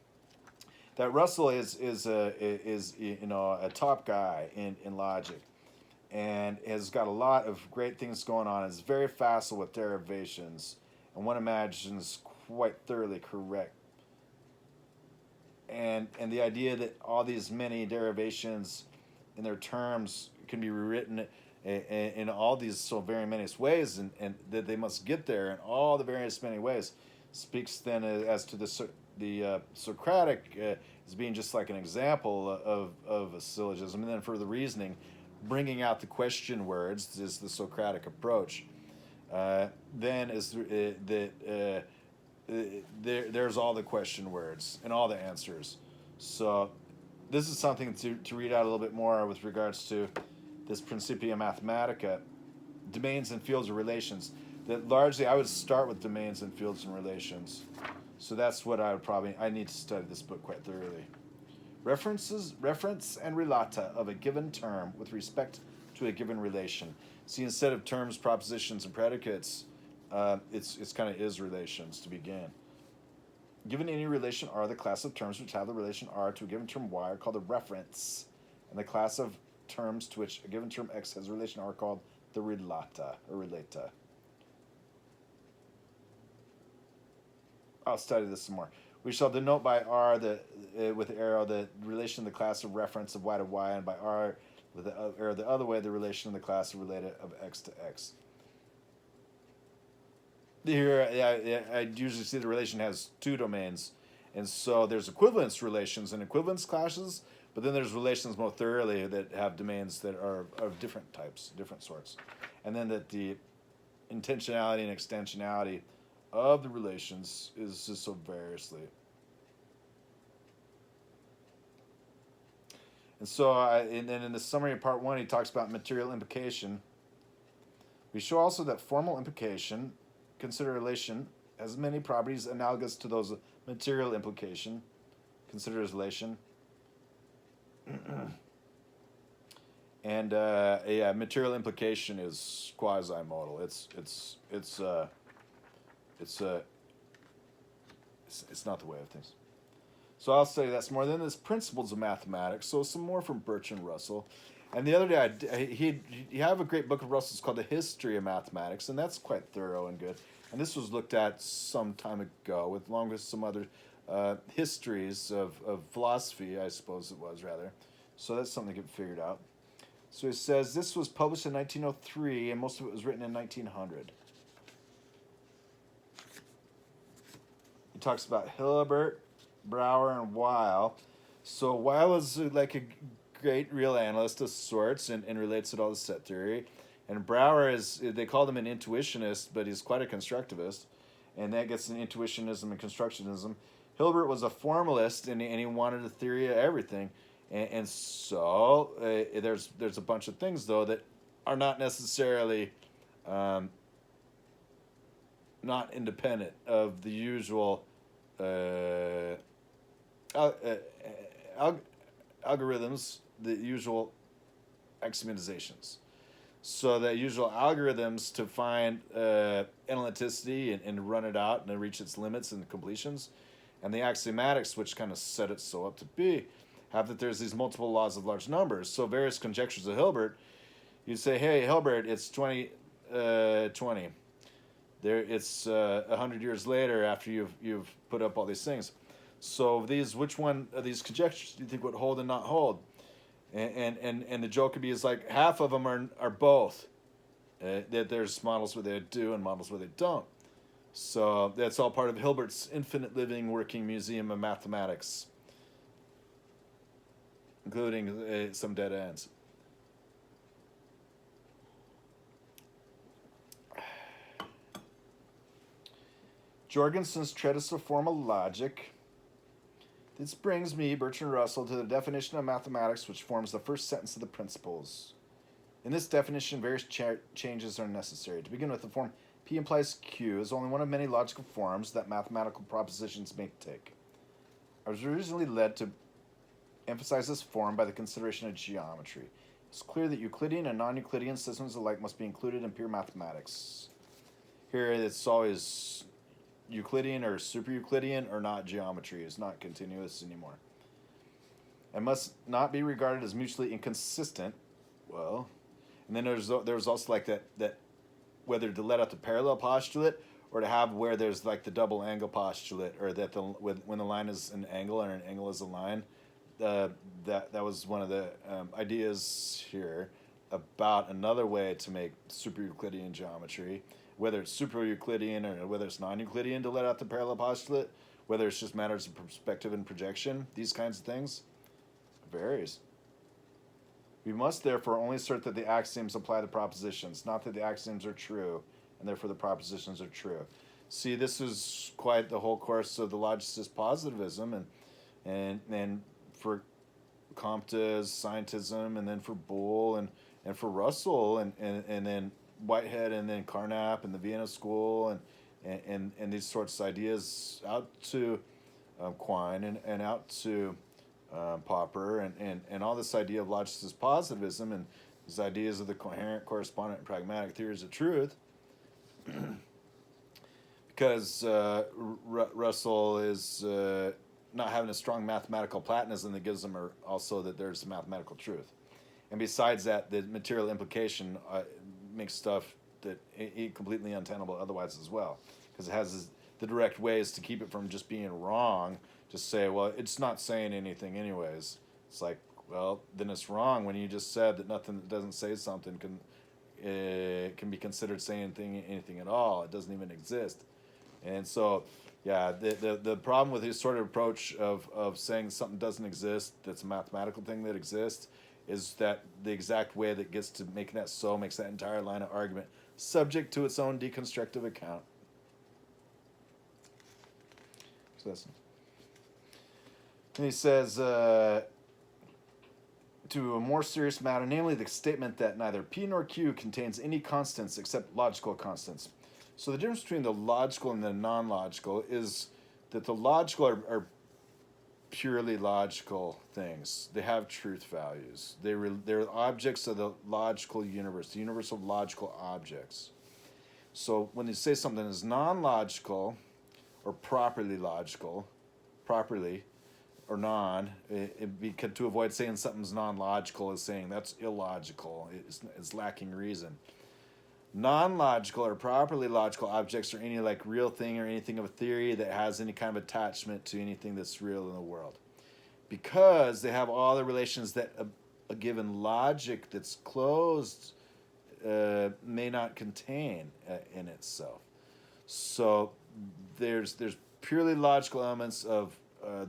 That Russell is a top guy in logic, and has got a lot of great things going on. Is very facile with derivations, and one imagines quite thoroughly correct. And the idea that all these many derivations in their terms can be rewritten in all these so very many ways, and that they must get there in all the various many ways, speaks then as to the Socratic as being just like an example of a syllogism, and then for the reasoning, bringing out the question words is the Socratic approach. Then is there's all the question words and all the answers. So this is something to read out a little bit more with regards to this Principia Mathematica, domains and fields of relations. That largely I would start with domains and fields and relations. So that's what I need to study this book quite thoroughly. Reference and relata of a given term with respect to a given relation. See, instead of terms, propositions, and predicates, it's kind of is relations to begin. Given any relation R, the class of terms which have the relation R to a given term Y are called the reference, and the class of terms to which a given term X has a relation R are called the relata or relata. I'll study this some more. We shall denote by R with the arrow the relation of the class of reference of Y to Y, and by R with the arrow the other way the relation of the class of related of X to X. Here, I usually see the relation has two domains, and so there's equivalence relations and equivalence classes, but then there's relations more thoroughly that have domains that are of different types, different sorts, and then that the intentionality and extensionality of the relations is just so variously. And so, and then in the summary of part 1, he talks about material implication. We show also that formal implication, consider relation, has many properties analogous to those of material implication, consider as relation. And material implication is quasi-modal. It's not the way of things. So I'll say that's more. Then there's principles of mathematics. So some more from Bertrand Russell. And the other day, he have a great book of Russell's called The History of Mathematics, and that's quite thorough and good. And this was looked at some time ago, along with some other histories of philosophy, I suppose it was, rather. So that's something to get figured out. So he says this was published in 1903, and most of it was written in 1900. He talks about Hilbert, Brouwer, and Weil. So Weil is like a great real analyst of sorts and relates it all to set theory. And Brouwer they called him an intuitionist, but he's quite a constructivist. And that gets in intuitionism and constructionism. Hilbert was a formalist, and he wanted a theory of everything. And so there's a bunch of things, though, that are not necessarily not independent of the usual algorithms, the usual axiomatizations. So the usual algorithms to find analyticity and run it out and reach its limits and completions, and the axiomatics, which kind of set it so up to be, have that there's these multiple laws of large numbers. So various conjectures of Hilbert, you say, hey, Hilbert, it's 20. There, it's 100 years later after you've put up all these things. So which one of these conjectures do you think would hold and not hold? And the joke could be is like half of them are both. That there's models where they do and models where they don't. So that's all part of Hilbert's infinite living working museum of mathematics. including some dead ends. Jorgensen's Treatise of Formal Logic. This brings me, Bertrand Russell, to the definition of mathematics, which forms the first sentence of the Principles. In this definition, various changes are necessary. To begin with, the form P implies Q is only one of many logical forms that mathematical propositions may take. I was originally led to emphasize this form by the consideration of geometry. It's clear that Euclidean and non-Euclidean systems alike must be included in pure mathematics. Here, it's always Euclidean or super-Euclidean or not geometry. It's not continuous anymore. And must not be regarded as mutually inconsistent. Well, and then there's also like that whether to let out the parallel postulate or to have where there's like the double angle postulate, or that when the line is an angle and an angle is a line. That was one of the ideas here about another way to make super Euclidean geometry, whether it's super Euclidean or whether it's non-Euclidean to let out the parallel postulate, whether it's just matters of perspective and projection, these kinds of things. It varies. We must therefore only assert that the axioms apply to propositions, not that the axioms are true, and therefore the propositions are true. See, this is quite the whole course of the logicist positivism, and for Comte's scientism, and then for Boole, and for Russell, and then Whitehead, and then Carnap, and the Vienna School, and these sorts of ideas out to Quine, and out to Popper, and all this idea of logicist positivism, and these ideas of the coherent, correspondent, and pragmatic theories of truth. Because Russell is not having a strong mathematical Platonism that gives him also that there's mathematical truth. And besides that, the material implication makes stuff that completely untenable otherwise as well. Because it has the direct ways to keep it from just being wrong. Just say, well, it's not saying anything anyways. It's like, well, then it's wrong when you just said that nothing that doesn't say something can be considered saying anything at all. It doesn't even exist. And so, yeah, the problem with this sort of approach of saying something doesn't exist, that's a mathematical thing that exists, is that the exact way that gets to making that so makes that entire line of argument subject to its own deconstructive account. So that's. And he says, to a more serious matter, namely the statement that neither P nor Q contains any constants except logical constants. So the difference between the logical and the non-logical is that the logical are purely logical things. They have truth values. They're objects of the logical universe, the universe of logical objects. So when you say something is non-logical or properly logical, or non, to avoid saying something's non-logical is saying that's illogical. It's lacking reason. Non-logical or properly logical objects are any like real thing or anything of a theory that has any kind of attachment to anything that's real in the world, because they have all the relations that a given logic that's closed may not contain in itself. So there's purely logical elements of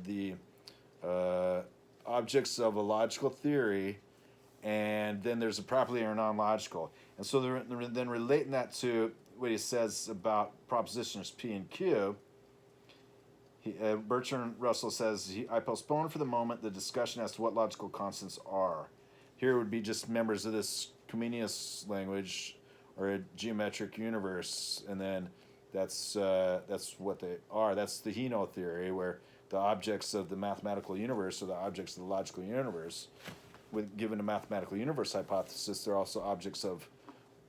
the objects of a logical theory, and then there's a properly or non-logical. And so then relating that to what he says about propositions P and Q, Bertrand Russell says, I postpone for the moment the discussion as to what logical constants are. Here would be just members of this Comenius language, or a geometric universe, and then that's what they are. That's the heno-theory, where the objects of the mathematical universe are the objects of the logical universe. Given a mathematical universe hypothesis, they're also objects of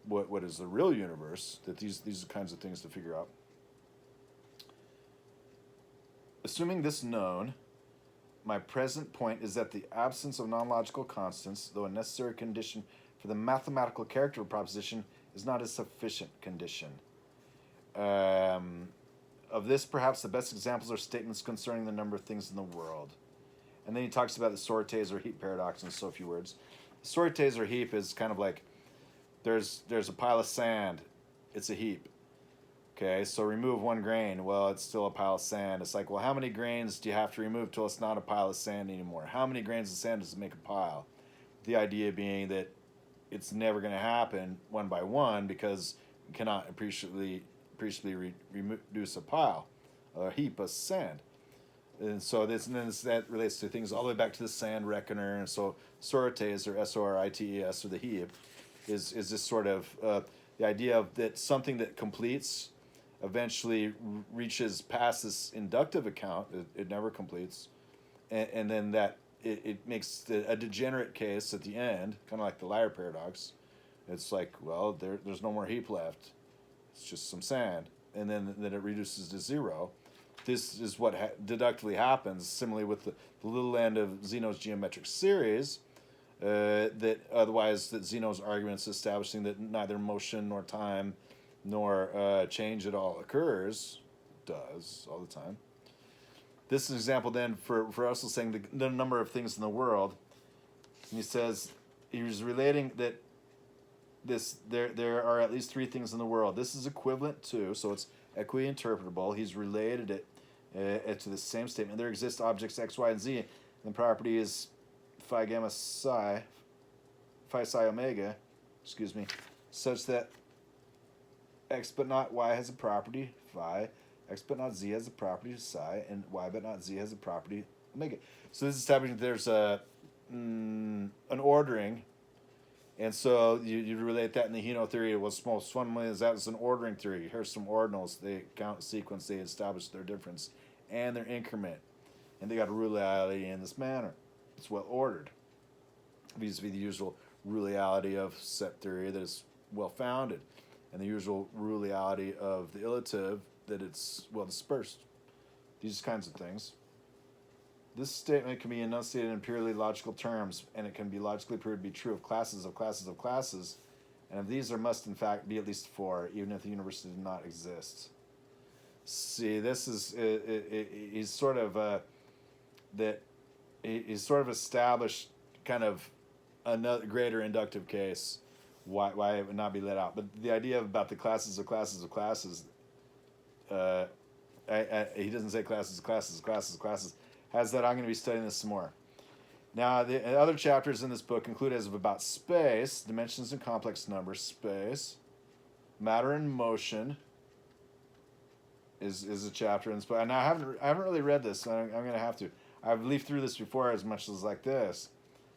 what is the real universe. That these are kinds of things to figure out. Assuming this known, my present point is that the absence of non-logical constants, though a necessary condition for the mathematical character of a proposition, is not a sufficient condition. Of this, perhaps the best examples are statements concerning the number of things in the world. And then he talks about the Sortes or heap paradox in so few words. The Sortes or heap is kind of like there's a pile of sand, it's a heap. Okay, so remove 1 grain. Well, it's still a pile of sand. It's like, well, how many grains do you have to remove till it's not a pile of sand anymore? How many grains of sand does it make a pile? The idea being that it's never going to happen one by one because you cannot appreciably reduce a pile, a heap of sand. And so that relates to things all the way back to the sand reckoner. And so sorites, or SORITES, or the heap, is this sort of the idea of that something that completes eventually reaches past this inductive account. It never completes, and then that it makes a degenerate case at the end, kind of like the liar paradox. It's like, well, there's no more heap left. It's just some sand, and then it reduces to zero. This is what deductively happens. Similarly with the little end of Zeno's geometric series, that otherwise that Zeno's arguments establishing that neither motion nor time nor change at all occurs, does all the time. This is an example then for Russell saying the number of things in the world. And he says he's relating that there are at least 3 things in the world. This is equivalent to, so it's equi-interpretable. He's related it to the same statement. There exist objects x, y, and z, and the property is phi gamma psi, phi psi omega, such that x but not y has a property phi, x but not z has a property psi, and y but not z has a property omega. So this is establishing that there's an ordering, and so you relate that in the heno-theory. What's most fundamentally is that it's an ordering theory. Here's some ordinals. They count sequence. They establish their difference and their increment, and they got a Ruliality in this manner. It's well ordered, vis-a-vis the usual Ruliality of set theory that is well founded, and the usual Ruliality of the illative that it's well dispersed. These kinds of things. This statement can be enunciated in purely logical terms, and it can be logically proved to be true of classes of classes of classes, and of these there must in fact be at least 4, even if the universe did not exist. See, this is he's sort of he's sort of established kind of another greater inductive case why it would not be let out. But the idea about the classes of classes of classes, he doesn't say classes of classes of classes of classes. Has that. I'm going to be studying this some more. Now, the other chapters in this book include as of about space, dimensions and complex numbers, space, matter and motion is a chapter in this book. And I haven't really read this, so I'm going to have to. I've leafed through this before as much as like this.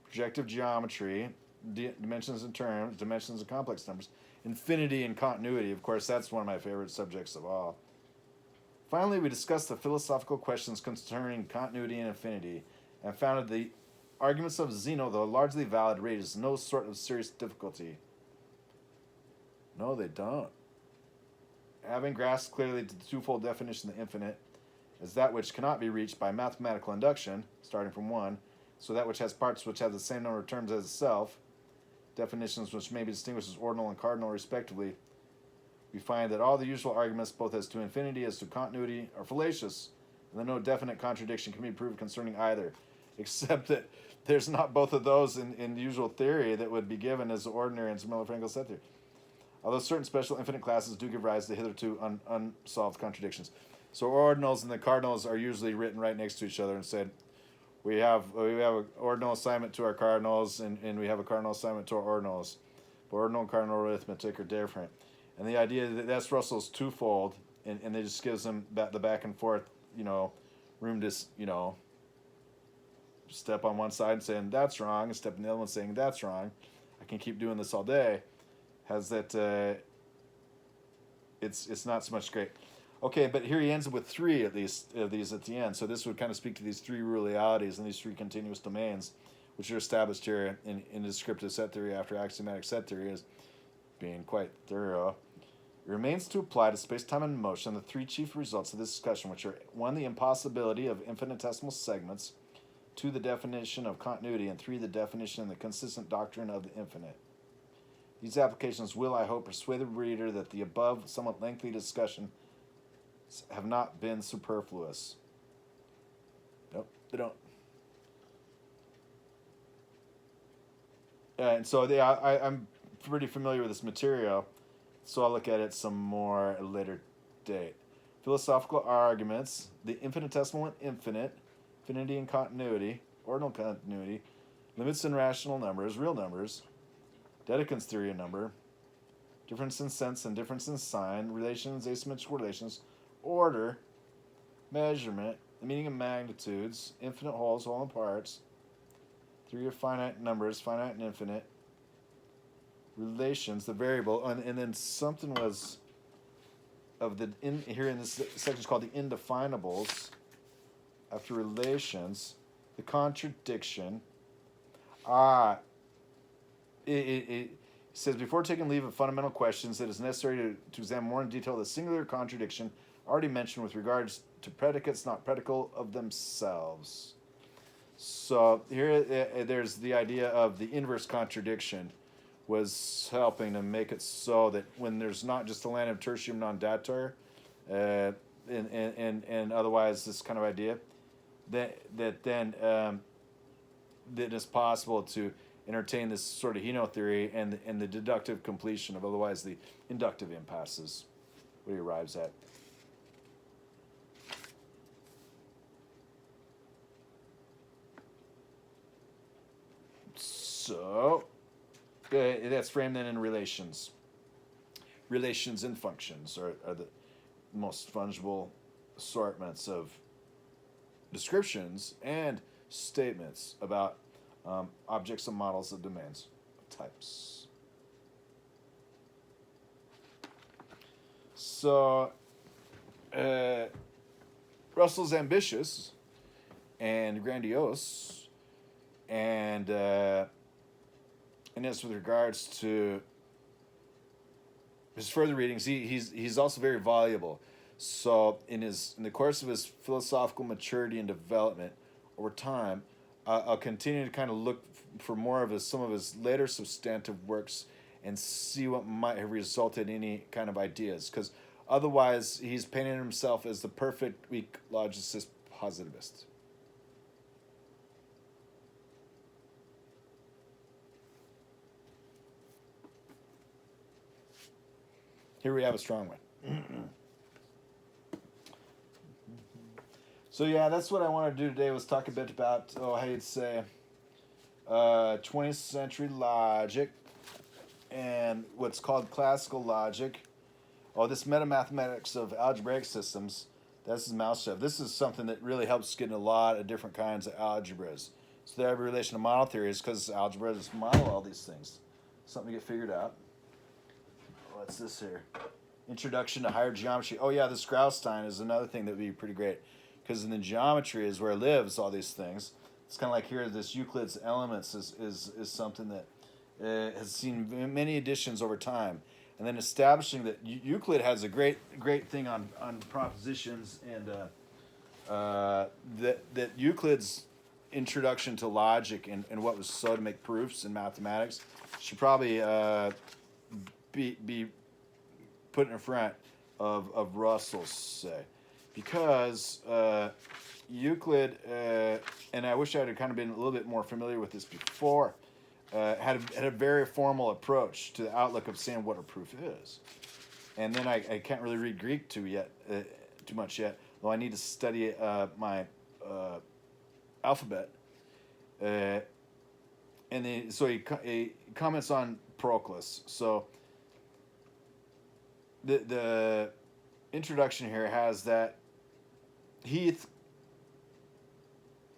Projective geometry, dimensions and terms, dimensions and complex numbers, infinity and continuity. Of course, that's one of my favorite subjects of all. Finally, we discussed the philosophical questions concerning continuity and infinity, and found that the arguments of Zeno, though largely valid, raise no sort of serious difficulty. No, they don't. Having grasped clearly the twofold definition of the infinite as that which cannot be reached by mathematical induction, starting from 1, so that which has parts which have the same number of terms as itself, definitions which may be distinguished as ordinal and cardinal respectively, we find that all the usual arguments, both as to infinity as to continuity, are fallacious, and that no definite contradiction can be proved concerning either, except that there's not both of those in the usual theory that would be given as ordinary and Miller-Frankel set theory. Although certain special infinite classes do give rise to hitherto unsolved contradictions. So ordinals and the cardinals are usually written right next to each other and said, we have an ordinal assignment to our cardinals, and we have a cardinal assignment to our ordinals. But ordinal and cardinal arithmetic are different. And the idea that's Russell's twofold, and it just gives them the back and forth, room to, step on one side and saying that's wrong, and step on the other one saying that's wrong. I can keep doing this all day. Has that, it's not so much great. Okay, but here he ends up with 3 at least of these at the end. So this would kind of speak to these 3 Rulialities and these 3 continuous domains, which are established here in descriptive set theory after axiomatic set theory as being quite thorough. It remains to apply to space-time and motion the 3 chief results of this discussion, which are 1, the impossibility of infinitesimal segments, 2, the definition of continuity, and 3, the definition and the consistent doctrine of the infinite. These applications will, I hope, persuade the reader that the above somewhat lengthy discussion have not been superfluous. Nope, they don't. And so I'm pretty familiar with this material, so I'll look at it some more at a later state. Philosophical arguments, the infinitesimal and infinite, infinity and continuity, ordinal continuity, limits in rational numbers, real numbers, Dedekind's theory of number, difference in sense and difference in sign, relations, asymmetrical relations, order, measurement, the meaning of magnitudes, infinite wholes, whole and parts, theory of finite numbers, finite and infinite, relations, the variable, and then something was of the here in this section is called the indefinables. After relations, the contradiction. It says before taking leave of fundamental questions, it is necessary to examine more in detail the singular contradiction already mentioned with regards to predicates not predical of themselves. So here there's the idea of the inverse contradiction was helping to make it so that when there's not just a land of tertium non datur, and otherwise this kind of idea, that it's possible to entertain this sort of heno-theory and the deductive completion of otherwise the inductive impasses, what he arrives at. So that's framed then in relations. Relations and functions are the most fungible assortments of descriptions and statements about objects and models of domains of types. So Russell's ambitious and grandiose, and as with regards to his further readings, he's also very valuable. So in the course of his philosophical maturity and development over time, I'll continue to kind of look for more of some of his later substantive works and see what might have resulted in any kind of ideas. Because otherwise, he's painting himself as the perfect weak logicist positivist. Here we have a strong one. So yeah, that's what I want to do today, was talk a bit about, how you'd say, 20th century logic and what's called classical logic. This metamathematics of algebraic systems, that's his mouth shove. This is something that really helps get in a lot of different kinds of algebras. So they have a relation to model theories because algebra is model all these things. Something to get figured out. What's this here? Introduction to higher geometry. Oh yeah, this Graustein is another thing that would be pretty great. Because in the geometry is where lives all these things. It's kind of like here, this Euclid's Elements is something that has seen many editions over time. And then establishing that Euclid has a great thing on propositions, and that Euclid's introduction to logic and what was so to make proofs in mathematics should probably be put in front of Russell's, say. Because Euclid, and I wish I had kind of been a little bit more familiar with this before, had a very formal approach to the outlook of saying what a proof is. And then I can't really read Greek too much yet, though I need to study my alphabet. So he comments on Proclus. So the introduction here has that Heath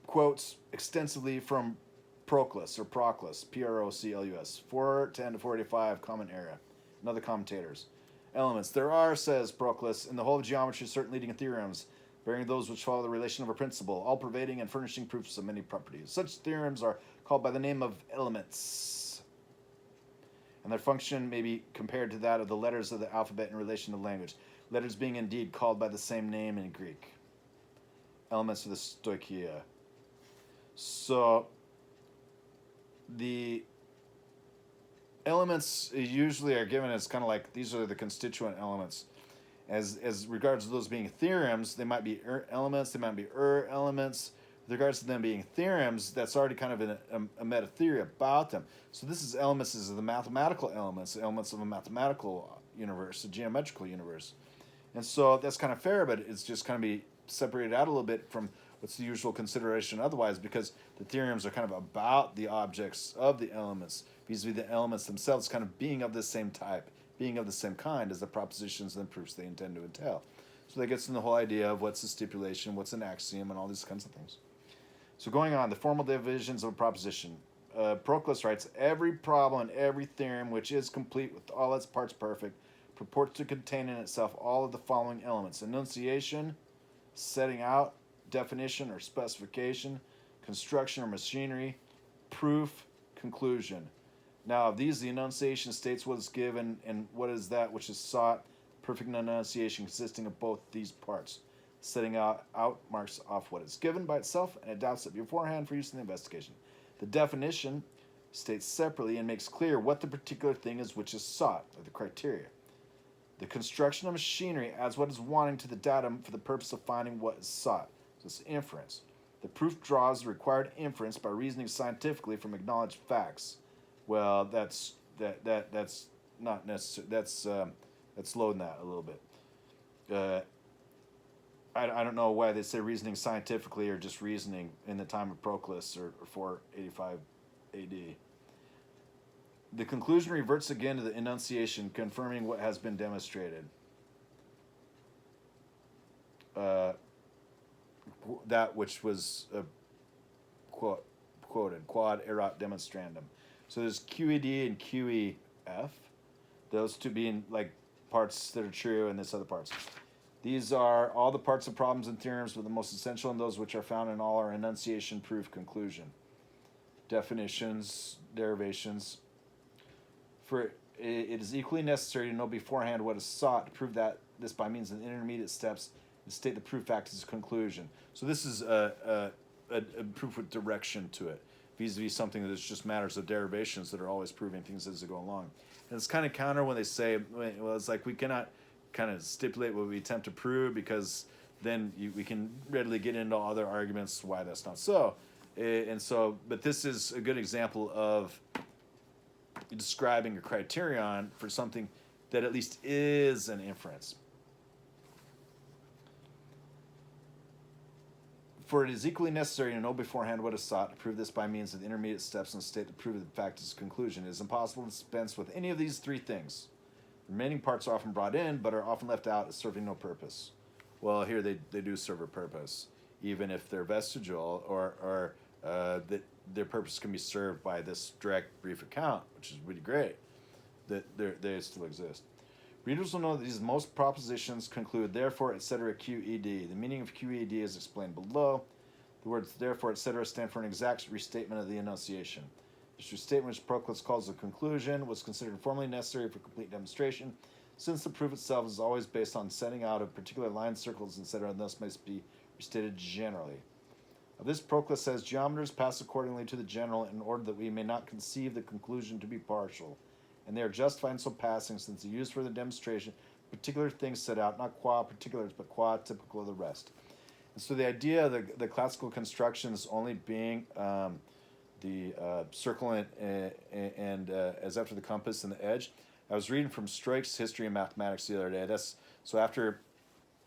quotes extensively from Proclus, Proclus, 410 to 485 Common Era, and other commentators. Elements. There are, says Proclus, in the whole of geometry certain leading theorems, bearing those which follow the relation of a principle, all pervading and furnishing proofs of many properties. Such theorems are called by the name of elements, and their function may be compared to that of the letters of the alphabet in relation to language, letters being indeed called by the same name in Greek. Elements of the stoicheia. So the elements usually are given as kind of like, these are the constituent elements. As regards to those being theorems, they might be elements, they might be elements. With regards to them being theorems, that's already kind of a meta theory about them. So this is the mathematical elements of a mathematical universe, a geometrical universe. And so that's kind of fair, but it's just kind of be separated out a little bit from what's the usual consideration otherwise, because the theorems are kind of about the objects of the elements, vis-a-vis the elements themselves kind of being of the same type, being of the same kind as the propositions and proofs they intend to entail. So that gets into the whole idea of what's a stipulation, what's an axiom, and all these kinds of things. So going on, the formal divisions of a proposition. Proclus writes, every problem and every theorem which is complete with all its parts perfect purports to contain in itself all of the following elements: enunciation, setting out, definition or specification, construction or machinery, proof, conclusion. Now, of these, the enunciation states what is given and what is that which is sought. Perfect enunciation consisting of both these parts. Setting out marks off what is given by itself and adapts it beforehand for use in the investigation. The definition states separately and makes clear what the particular thing is which is sought, or the criteria. The construction of machinery adds what is wanting to the datum for the purpose of finding what is sought. So it's inference. The proof draws the required inference by reasoning scientifically from acknowledged facts. Well, that's not necessary. That's loading that a little bit. I don't know why they say reasoning scientifically or just reasoning in the time of Proclus or 485 AD. The conclusion reverts again to the enunciation, confirming what has been demonstrated. That which was quoted, quod erat demonstrandum. So there's QED and QEF, those two being like parts that are true and this other parts. These are all the parts of problems and theorems, but the most essential and those which are found in all are enunciation, proof, conclusion. Definitions, derivations. For it is equally necessary to know beforehand what is sought to prove that this by means of intermediate steps and state the proof fact as a conclusion. So this is a proof with direction to it, vis-a-vis something that is just matters of derivations that are always proving things as they go along. And it's kind of counter when they say, well, it's like we cannot kind of stipulate what we attempt to prove because then we can readily get into other arguments why that's not so. And so, but this is a good example of describing a criterion for something that at least is an inference. For it is equally necessary to know beforehand what is sought, to prove this by means of the intermediate steps and state to prove the fact as a conclusion. It is impossible to dispense with any of these three things. The remaining parts are often brought in, but are often left out as serving no purpose. Well, here they do serve a purpose, even if they're vestigial or that their purpose can be served by this direct brief account, which is really great, that they still exist. Readers will know that these most propositions conclude, therefore, etc., QED. The meaning of QED is explained below. The words therefore, etc. stand for an exact restatement of the enunciation. This restatement, which Proclus calls a conclusion, was considered formally necessary for complete demonstration, since the proof itself is always based on setting out of particular lines, circles, etc., and thus must be restated generally. Of this, Proclus says, geometers pass accordingly to the general in order that we may not conceive the conclusion to be partial, and they are justified in so passing, since the use for the demonstration particular things set out, not qua particulars, but qua typical of the rest. And so the idea of the classical constructions only being the circle and as after the compass and the edge. I was reading from Struick's History of Mathematics the other day. So after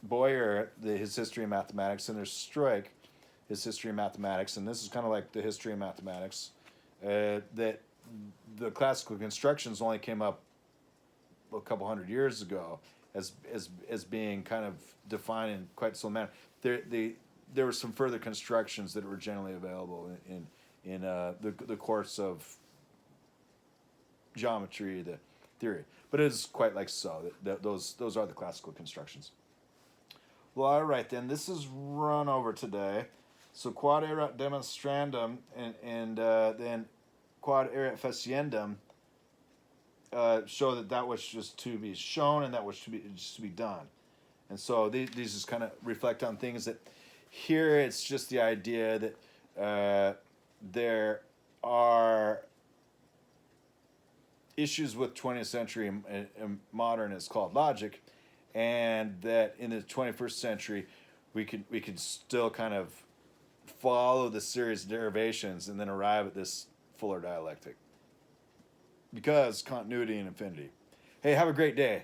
Boyer, his History of Mathematics, and there's Struick, his History of Mathematics, and this is kind of like the History of Mathematics, that the classical constructions only came up a couple hundred years ago as being kind of defined in quite some manner. There were some further constructions that were generally available in the course of geometry, the theory, but it is quite like so that those are the classical constructions. Well, all right then. This is run over today. So quod erat demonstrandum and then quod erat faciendum show that which is to be shown and that which is to be done. And so these just kind of reflect on things that here it's just the idea that there are issues with 20th century and modern is called logic, and that in the 21st century we could still kind of follow the series of derivations and then arrive at this fuller dialectic because continuity and infinity. Hey, have a great day.